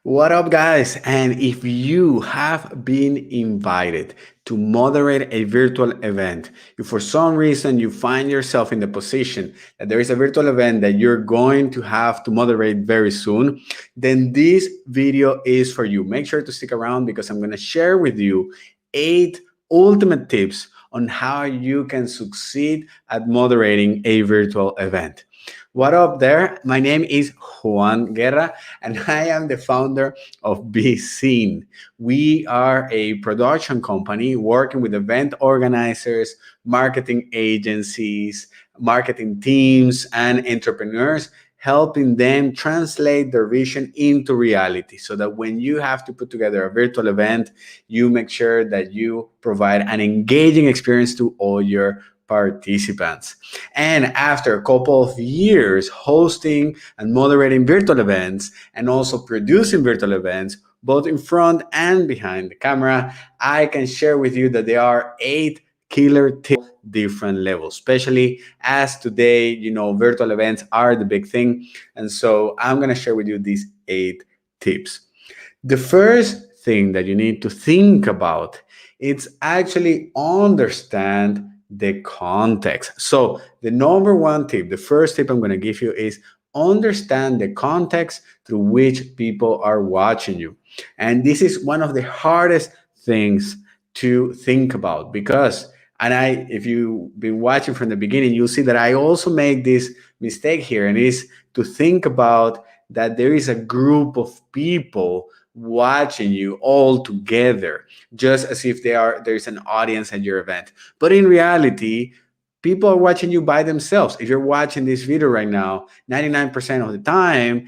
What up, guys? And if you have been invited to moderate a virtual event, if for some reason you find yourself in the position that there is a virtual event that you're going to have to moderate very soon, then this video is for you. Make sure to stick around because I'm going to share with you 8 ultimate tips on how you can succeed at moderating a virtual event. What up there? My name is Juan Guerra, and I am the founder of Be Seen. We are a production company working with event organizers, marketing agencies, marketing teams, and entrepreneurs, helping them translate their vision into reality so that when you have to put together a virtual event, you make sure that you provide an engaging experience to all your participants. And after a couple of years hosting and moderating virtual events and also producing virtual events, both in front and behind the camera, I can share with you that there are 8 killer tips different levels, especially as today, virtual events are the big thing. And so I'm going to share with you these 8 tips. The first thing that you need to think about is actually understand the context. So the number one tip, the first tip I'm going to give you is understand the context through which people are watching you. And this is one of the hardest things to think about because and I if you've been watching from the beginning, you'll see that I also make this mistake here, and it is to think about that there is a group of people watching you all together, just as if there's an audience at your event. But in reality, people are watching you by themselves. If you're watching this video right now, 99% of the time,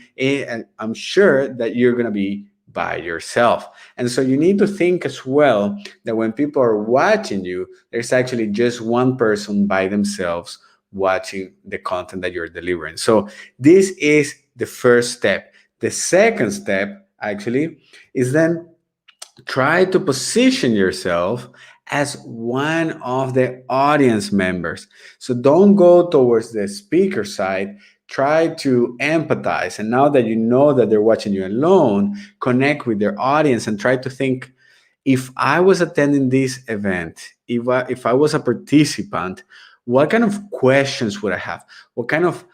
I'm sure that you're going to be by yourself. And so you need to think as well that when people are watching you, there's actually just one person by themselves watching the content that you're delivering. So this is the first step. The second step actually is then try to position yourself as one of the audience members. So don't go towards the speaker side. Try to empathize. And now that you know that they're watching you alone, connect with their audience and try to think, if I was attending this event, if I was a participant, what kind of questions would I have? What kind of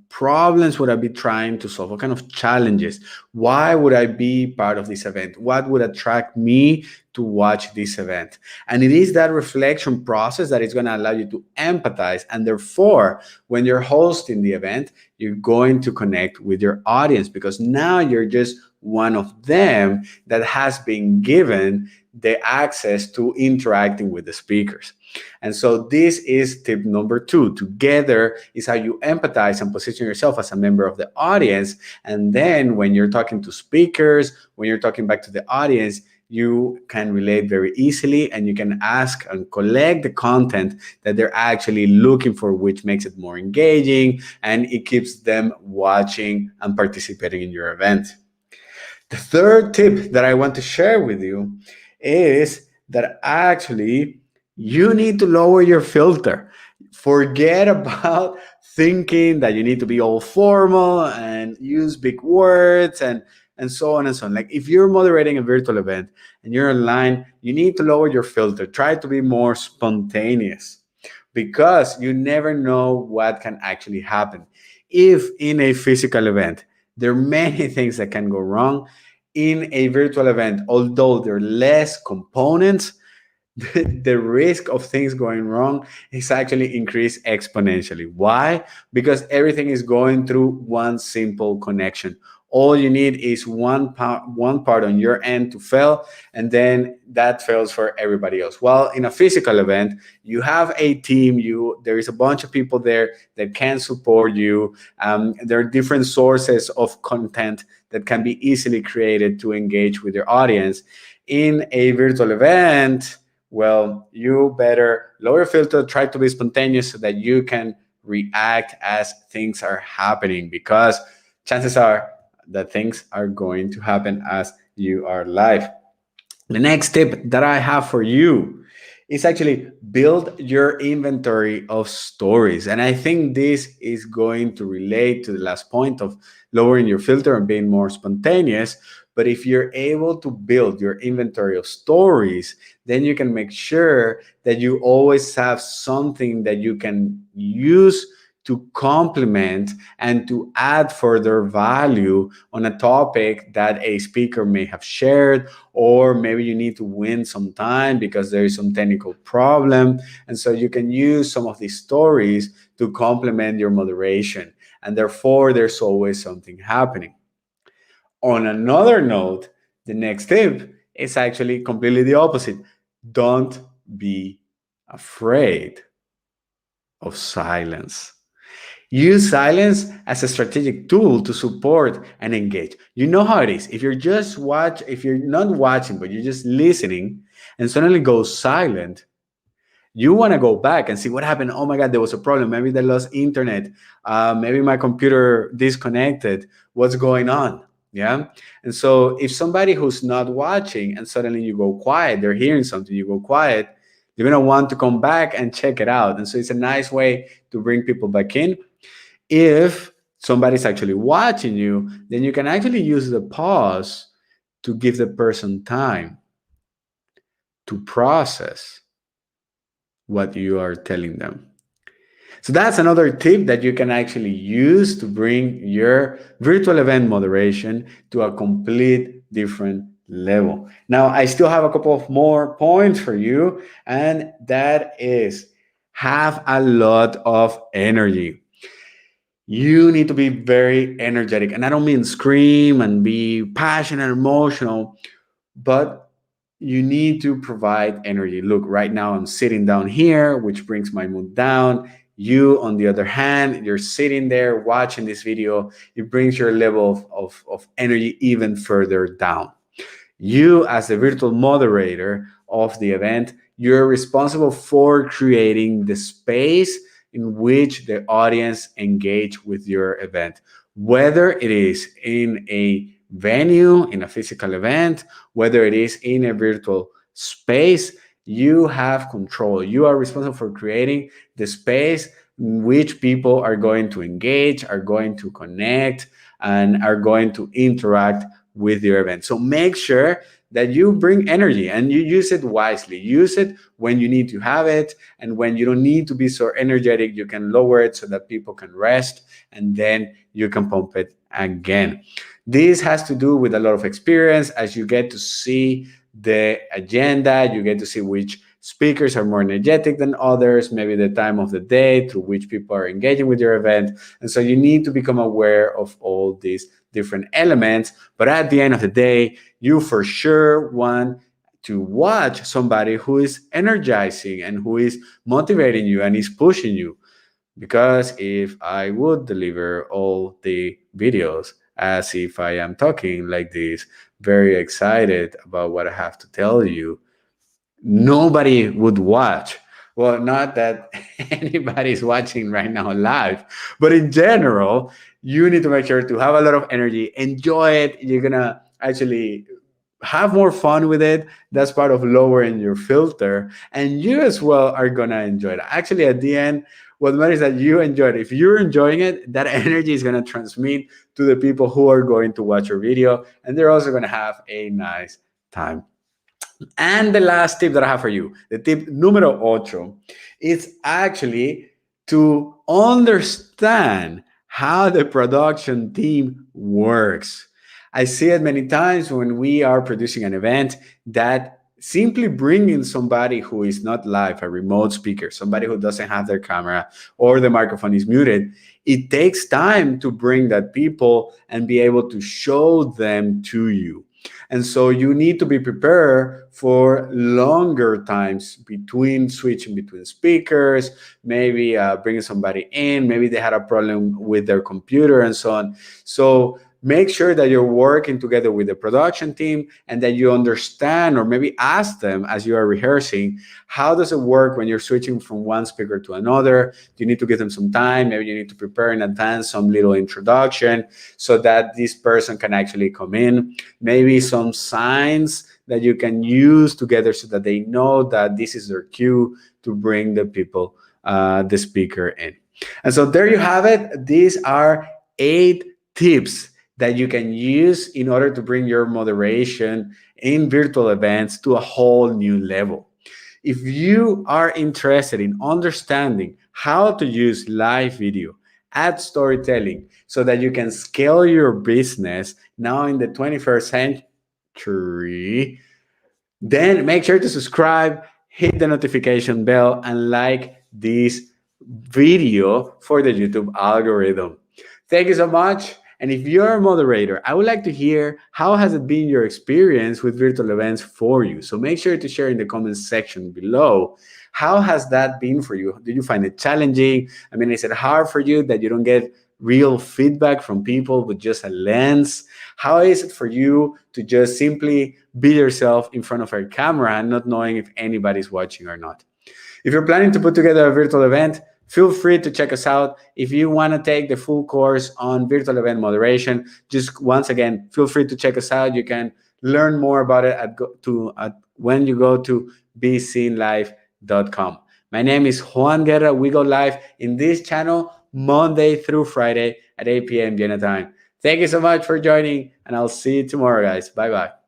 problems would I be trying to solve? What kind of challenges? Why would I be part of this event? What would attract me to watch this event? And it is that reflection process that is going to allow you to empathize. And therefore, when you're hosting the event, you're going to connect with your audience because now you're just one of them that has been given the access to interacting with the speakers. And so this is tip number 2. Together is how you empathize and position yourself as a member of the audience. And then when you're talking to speakers, when you're talking back to the audience, you can relate very easily and you can ask and collect the content that they're actually looking for, which makes it more engaging and it keeps them watching and participating in your event. The third tip that I want to share with you is that actually you need to lower your filter. Forget about thinking that you need to be all formal and use big words and so on and so on. Like if you're moderating a virtual event and you're online, you need to lower your filter. Try to be more spontaneous because you never know what can actually happen. If in a physical event, there are many things that can go wrong. In a virtual event, although there are less components, the risk of things going wrong is actually increased exponentially. Why? Because everything is going through one simple connection. All you need is one part on your end to fail, and then that fails for everybody else. While in a physical event, you have a team. There is a bunch of people there that can support you. There are different sources of content that can be easily created to engage with your audience. In a virtual event, well, you better lower your filter, try to be spontaneous so that you can react as things are happening because chances are that things are going to happen as you are live. The next tip that I have for you is actually build your inventory of stories. And I think this is going to relate to the last point of lowering your filter and being more spontaneous. But if you're able to build your inventory of stories, then you can make sure that you always have something that you can use to complement and to add further value on a topic that a speaker may have shared, or maybe you need to win some time because there is some technical problem. And so you can use some of these stories to complement your moderation. And therefore, there's always something happening. On another note, the next tip is actually completely the opposite. Don't be afraid of silence. Use silence as a strategic tool to support and engage. You know how it is. If you're not watching, but you're just listening and suddenly go silent, you want to go back and see what happened. Oh my God, there was a problem. Maybe they lost internet. Maybe my computer disconnected. What's going on? Yeah. And so if somebody who's not watching and suddenly you go quiet, they're hearing something, you go quiet, they're going to want to come back and check it out. And so it's a nice way to bring people back in. If somebody's actually watching you, then you can actually use the pause to give the person time to process what you are telling them. So that's another tip that you can actually use to bring your virtual event moderation to a complete different level. Now, I still have a couple of more points for you, and that is have a lot of energy. You need to be very energetic. And I don't mean scream and be passionate and emotional, but you need to provide energy. Look, right now I'm sitting down here, which brings my mood down. You, on the other hand, you're sitting there watching this video. It brings your level of energy even further down. You, as the virtual moderator of the event, you're responsible for creating the space in which the audience engage with your event, whether it is in a venue, in a physical event, whether it is in a virtual space. You have control. You are responsible for creating the space in which people are going to engage, are going to connect, and are going to interact with your event. So make sure that you bring energy and you use it wisely. Use it when you need to have it, and when you don't need to be so energetic, you can lower it so that people can rest, and then you can pump it again. This has to do with a lot of experience. As you get to see the agenda, you get to see which speakers are more energetic than others, maybe the time of the day through which people are engaging with your event. And so you need to become aware of all these different elements. But at the end of the day, you for sure want to watch somebody who is energizing and who is motivating you and is pushing you. Because if I would deliver all the videos as if I am talking like this, very excited about what I have to tell you, nobody would watch. Well, not that anybody's watching right now live, but in general, you need to make sure to have a lot of energy, enjoy it. You're gonna actually have more fun with it. That's part of lowering your filter, and you as well are gonna enjoy it. Actually, at the end, what matters is that you enjoy it. If you're enjoying it, that energy is gonna transmit to the people who are going to watch your video, and they're also gonna have a nice time. And the last tip that I have for you, the tip numero ocho, is actually to understand how the production team works. I see it many times when we are producing an event that simply bringing somebody who is not live, a remote speaker, somebody who doesn't have their camera or the microphone is muted, it takes time to bring that people and be able to show them to you. And so you need to be prepared for longer times between switching between speakers, maybe bringing somebody in, maybe they had a problem with their computer and so on. So make sure that you're working together with the production team and that you understand, or maybe ask them as you are rehearsing, how does it work when you're switching from one speaker to another? Do you need to give them some time? Maybe you need to prepare in advance some little introduction so that this person can actually come in. Maybe some signs that you can use together so that they know that this is their cue to bring the people, the speaker in. And so there you have it. These are 8 tips that you can use in order to bring your moderation in virtual events to a whole new level. If you are interested in understanding how to use live video, add storytelling so that you can scale your business now in the 21st century, then make sure to subscribe, hit the notification bell, and like this video for the YouTube algorithm. Thank you so much. And if you're a moderator, I would like to hear how has it been your experience with virtual events for you. So make sure to share in the comments section below. How has that been for you? Did you find it challenging? I mean, is it hard for you that you don't get real feedback from people with just a lens? How is it for you to just simply be yourself in front of a camera and not knowing if anybody's watching or not? If you're planning to put together a virtual event, feel free to check us out. If you want to take the full course on virtual event moderation, just once again, feel free to check us out. You can learn more about it when you go to beseenlive.com. My name is Juan Guerra. We go live in this channel Monday through Friday at 8 p.m. Vienna time. Thank you so much for joining, and I'll see you tomorrow, guys. Bye-bye.